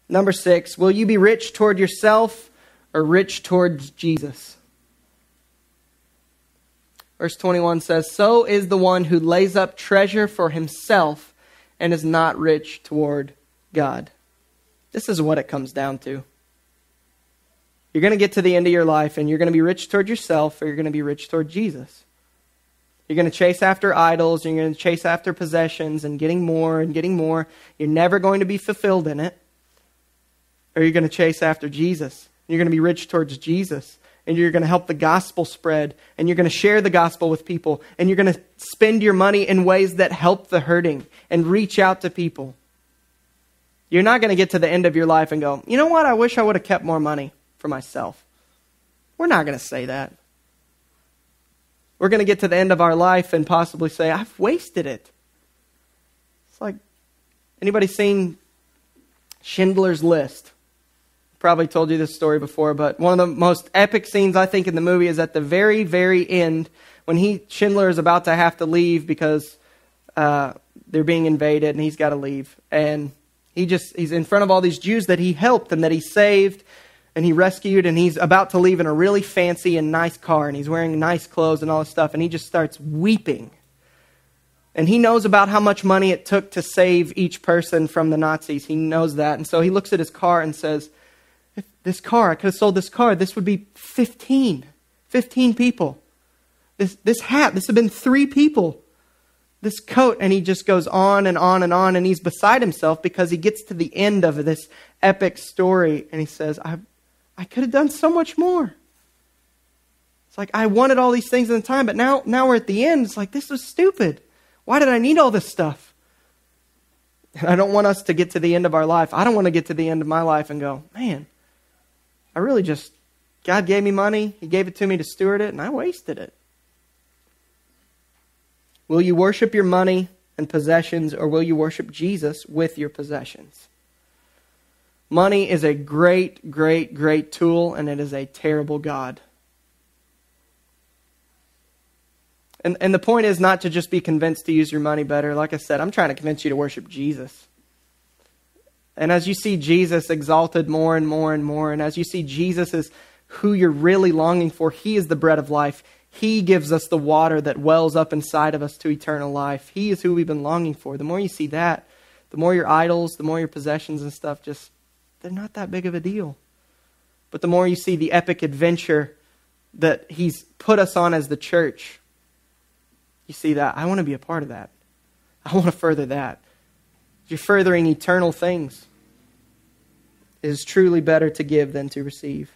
Number 6, will you be rich toward yourself or rich towards Jesus? Verse 21 says, so is the one who lays up treasure for himself and is not rich toward God. This is what it comes down to. You're going to get to the end of your life and you're going to be rich toward yourself or you're going to be rich toward Jesus. You're going to chase after idols, you're going to chase after possessions and getting more and getting more. You're never going to be fulfilled in it. Or you're going to chase after Jesus. You're going to be rich towards Jesus. And you're going to help the gospel spread. And you're going to share the gospel with people. And you're going to spend your money in ways that help the hurting and reach out to people. You're not going to get to the end of your life and go, you know what, I wish I would have kept more money for myself. We're not going to say that. We're going to get to the end of our life and possibly say, I've wasted it. It's like, anybody seen Schindler's List? Probably told you this story before, but one of the most epic scenes I think in the movie is at the very, very end when Schindler is about to have to leave because they're being invaded and he's got to leave. And he's in front of all these Jews that he helped and that he saved and he rescued, and he's about to leave in a really fancy and nice car, and he's wearing nice clothes and all this stuff, and he just starts weeping. And he knows about how much money it took to save each person from the Nazis. He knows that. And so he looks at his car and says, if this car, I could have sold this car, this would be 15 people. This hat, this would have been 3 people. This coat, and he just goes on and on and on, and he's beside himself because he gets to the end of this epic story, and he says, I could have done so much more. It's like, I wanted all these things in the time, but now we're at the end. It's like, this was stupid. Why did I need all this stuff? And I don't want us to get to the end of our life. I don't want to get to the end of my life and go, man, God gave me money. He gave it to me to steward it, and I wasted it. Will you worship your money and possessions, or will you worship Jesus with your possessions? Money is a great, great, great tool, and it is a terrible God. And the point is not to just be convinced to use your money better. Like I said, I'm trying to convince you to worship Jesus. And as you see Jesus exalted more and more and more, and as you see Jesus as who you're really longing for, He is the bread of life. He gives us the water that wells up inside of us to eternal life. He is who we've been longing for. The more you see that, the more your idols, the more your possessions and stuff, they're not that big of a deal. But the more you see the epic adventure that He's put us on as the church, you see that, I want to be a part of that. I want to further that. You're furthering eternal things. It is truly better to give than to receive.